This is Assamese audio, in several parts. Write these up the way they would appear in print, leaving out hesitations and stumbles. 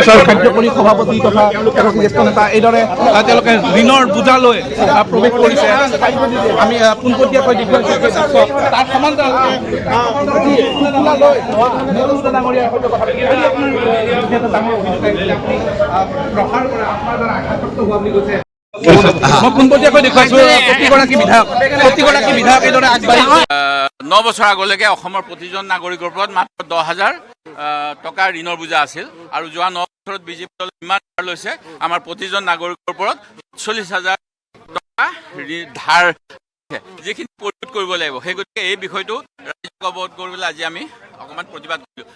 কাৰ্যকৰী সভাপতি তথা জ্যেষ্ঠ নেতা এইদৰে তেওঁলোকে ঋণৰ বোজা লৈ প্ৰৱেশ কৰিছে। আমি পোনপটীয়াকৈ দেখুৱাইছোঁ তাৰ সমান্তৰালকৈ ডাঙৰীয়াৰ সৈতে কথা পাতি প্ৰসাৰ কৰে আপোনাৰ দ্বাৰা আঘাতপ্ৰাপ্ত হোৱা বুলি কৈছে। মই পোনপটীয়াকৈ দেখুৱাইছোঁ প্ৰতিগৰাকী বিধায়ক এইদৰে আগবাঢ়ি 9 বছৰ আগলৈকে অসমৰ প্ৰতিজন নাগৰিকৰ ওপৰত মাত্ৰ 10,000 টকাৰ ঋণৰ বোজা আছিল আৰু যোৱা 9 বছৰত বিজেপি দলে ইমান ধাৰ লৈছে আমাৰ প্ৰতিজন নাগৰিকৰ ওপৰত 40,000 টকা ধাৰ যিখিনি পৰিশোধ কৰিব লাগিব। সেই গতিকে এই বিষয়টো ৰাইজক অৱগত কৰিবলৈ আজি আমি অকণমান প্ৰতিবাদ কৰিলোঁ।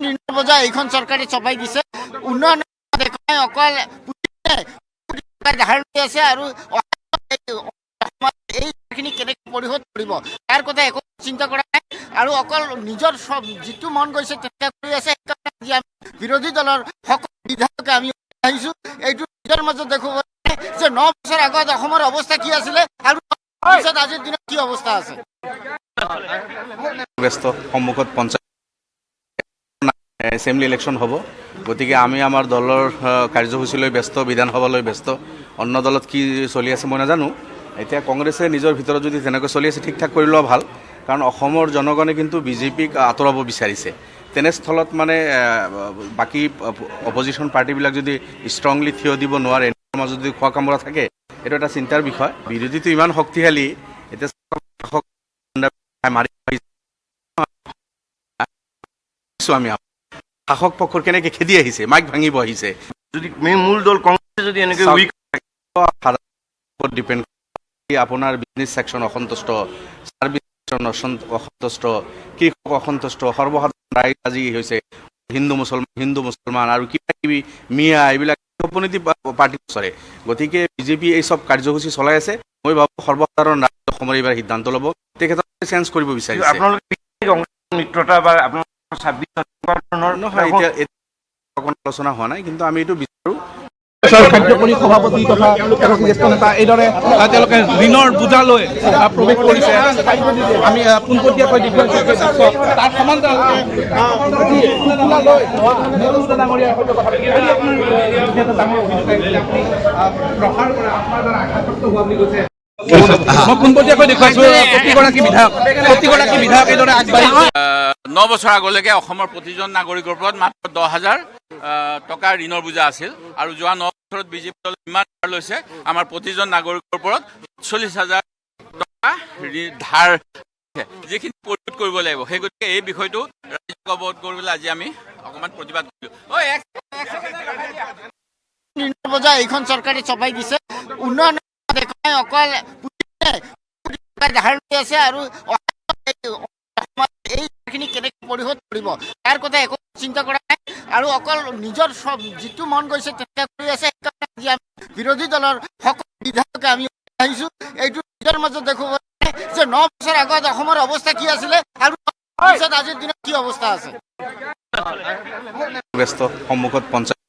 ঋণৰ বোজা এইখন চৰকাৰে চপাই দিছে। উন্নয়ন অকল ধাৰ লৈ আছে আৰু এইখিনি কেনেকৈ পৰিশোধ কৰিব তাৰ কথা একো চিন্তা কৰা নাই আৰু অকল নিজৰ যিটো মন গৈছে তেনেকৈ কৰি আছে। আজি আমি বিৰোধী দলৰ সকলো বিধায়কে আমি আহিছোঁ এইটো নিজৰ মাজত দেখুৱাব যে 9 বছৰ আগত অসমৰ অৱস্থা কি আছিলে আৰু পিছত আজিৰ দিনত কি অৱস্থা আছে। ব্যস্ত সন্মুখত পঞ্চায়ত এছেম্বলি ইলেকশ্যন হ'ব, গতিকে আমি আমাৰ দলৰ কাৰ্যসূচীলৈ ব্যস্ত, বিধানসভালৈ ব্যস্ত। অন্য দলত কি চলি আছে মই নাজানো। এতিয়া কংগ্ৰেছে নিজৰ ভিতৰত যদি তেনেকৈ চলি আছে ঠিক ঠাক কৰি লোৱা ভাল, কাৰণ অসমৰ জনগণে কিন্তু বিজেপিক আঁতৰাব বিচাৰিছে। তেনেস্থলত মানে বাকী অপজিশ্যন পাৰ্টিবিলাক যদি ষ্ট্ৰংলি থিয় দিব নোৱাৰে, মাজত যদি খোৱা কামোৰা থাকে, এইটো এটা চিন্তাৰ বিষয়। বিৰোধীটো ইমান শক্তিশালী, এতিয়া আমি শাসক পক্ষৰ কেনেকৈ খেদি আহিছে, মাইক ভাঙিব আহিছে। যদি মূল দল কংগ্ৰেছে যদি এনেকৈ উইক ডিপেণ্ড আপোনাৰ বিজনেছ ছেকশ্যন অসন্তুষ্ট, ছাৰ্ভিচ ছেকশ্যন অসন্তুষ্ট, কৃষক অসন্তুষ্ট, সৰ্বসাধাৰণ ৰাইজ আজি হৈছে হিন্দু মুছলমান আৰু কিবা কিবি মিয়া এইবিলাক উপনীতি পাৰ্টি চৰে। গতিকে বিজেপি এই চব কাৰ্যসূচী চলাই আছে। মই ভাবোঁ সৰ্বসাধাৰণ ৰাইজ অসমৰ এইবাৰ সিদ্ধান্ত ল'ব, তেখেতক চেঞ্জ কৰিব বিচাৰিছে। আপোনালোকে মিত্ৰতা বা আপোনাৰ নহয়, এতিয়া আলোচনা হোৱা নাই, কিন্তু আমি এইটো বিচাৰোঁ কাৰ্যকৰী সভাপতি তথা জ্যেষ্ঠ নেতা এইদৰে তেওঁলোকে ঋণৰ বোজা লৈ প্ৰৱেশ কৰিছে। আমি পোনপটীয়াকৈ দেখুৱাইছোঁ তাৰ সমান্তৰালকৈ ডাঙৰীয়াৰ সৈতে কথা পাতি প্ৰসাৰ কৰে আপোনাৰ দ্বাৰা আঘাতপ্ৰাপ্ত হোৱা বুলি কৈছে। মই পোনপটীয়াকৈ দেখুৱাইছোঁ প্ৰতিগৰাকী বিধায়ক এইদৰে আগবাঢ়ি 9 বছৰ আগলৈকে অসমৰ প্ৰতিজন নাগৰিকৰ ওপৰত মাত্ৰ 10,000 টকাৰ ঋণৰ বোজা আছিল আৰু যোৱা 9 বছৰত বিজেপি দলে ইমান ধাৰ লৈছে আমাৰ প্ৰতিজন নাগৰিকৰ ওপৰত 40,000 টকা ধাৰ যিখিনি পৰিশোধ কৰিব লাগিব। সেই গতিকে এই বিষয়টো ৰাইজক অৱগত কৰিবলৈ আজি আমি অকণমান প্ৰতিবাদ কৰিলোঁ। ঋণৰ বোজা এইখন চৰকাৰে চপাই দিছে। উন্নয়ন অকল ধাৰ লৈ আছে আৰু এইখিনি কেনেকৈ পৰিশোধ কৰিব তাৰ কথা একো চিন্তা কৰা নাই আৰু অকল নিজৰ যিটো মন গৈছে তেনেকৈ কৰি আছে। আজি আমি বিৰোধী দলৰ সকলো বিধায়কে আমি আহিছোঁ এইটো নিজৰ মাজত দেখুৱাব যে 9 বছৰ আগত অসমৰ অৱস্থা কি আছিলে আৰু পিছত আজিৰ দিনত কি অৱস্থা আছে। ব্যস্ত সন্মুখত পঞ্চায়ত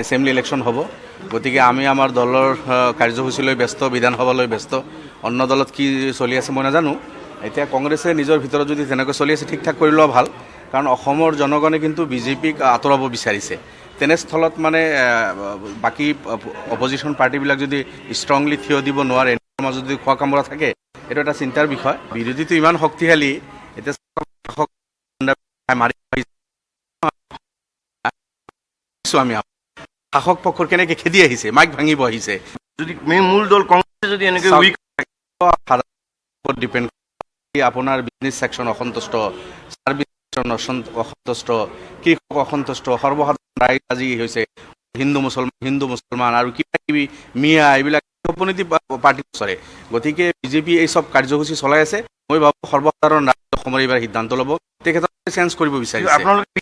এছেম্বলি ইলেকশ্যন হ'ব, গতিকে আমি আমাৰ দলৰ কাৰ্যসূচীলৈ ব্যস্ত, বিধানসভালৈ ব্যস্ত। অন্য দলত কি চলি আছে মই নাজানো। এতিয়া কংগ্ৰেছে নিজৰ ভিতৰত যদি তেনেকৈ চলি আছে ঠিক ঠাক কৰি লোৱা ভাল, কাৰণ অসমৰ জনগণে কিন্তু বিজেপিক আঁতৰাব বিচাৰিছে। তেনেস্থলত মানে বাকী অপজিশ্যন পাৰ্টিবিলাক যদি ষ্ট্ৰংলি থিয় দিব নোৱাৰে, মাজত যদি খোৱা কামোৰা থাকে, এইটো এটা চিন্তাৰ বিষয়। বিৰোধীটো ইমান শক্তিশালী, এতিয়া আমি শাসক পক্ষৰ কেনেকৈ খেদি আহিছে, মাইক ভাঙিব আহিছে। যদি মূল দল কংগ্ৰেছে যদি এনেকৈ উইক ডিপেণ্ড আপোনাৰ বিজনেছ ছেকশ্যন অসন্তুষ্ট, ছাৰ্ভিচ ছেকশ্যন অসন্তুষ্ট, কৃষক অসন্তুষ্ট, সৰ্বসাধাৰণ ৰাইজ আজি হৈছে হিন্দু মুছলমান আৰু কিবা কিবি মিয়া এইবিলাক উপনীতি পাৰ্টি চৰে। গতিকে বিজেপি এই চব কাৰ্যসূচী চলাই আছে। মই ভাবোঁ সৰ্বসাধাৰণ ৰাইজ অসমৰ এইবাৰ সিদ্ধান্ত ল'ব, তেখেতক চেঞ্জ কৰিব বিচাৰিছে। আপোনালোকে